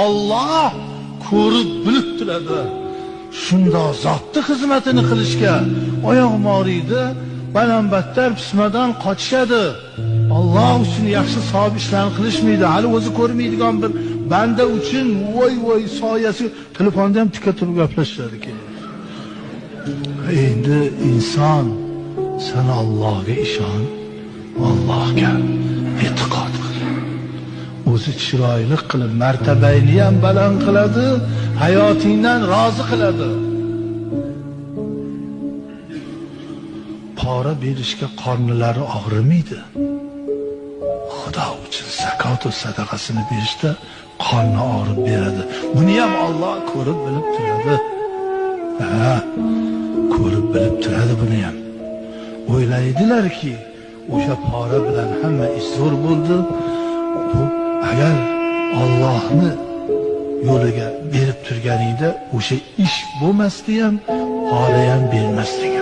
Alloh ko'rib bilib turadi. Shunda zotni xizmatini qilishga oyog'im og'riydi, balandbattar pismadan qochishadi. Alloh uchun yaxshi savob ishlarni qilishmaydi. Hali o'zi ko'rmaydigan bir banda uchun voy soyasi telefonda ham tika turib gaplashadi keyin. Endi inson sen Allohga ishon, Allohga e'tiqod qil. O'zi chiroyli qilib martabayni ham baland qiladi, hayotingdan rozi qiladi. Pora berishga qornilari og'rimaydi. Xudo uchun zakot va sadaqasini berishda qorni og'rib beradi. Buni ham Alloh ko'rib bilib turadi. Ko'rib bilib turadi buni ham. O'ylaydilarki, o'sha pora bilan hamma ish zo'r bo'ldi. Bu agar Allohni yo'liga berib turganingda o'sha ish bo'lmasdi ham, pora ham bermasdi.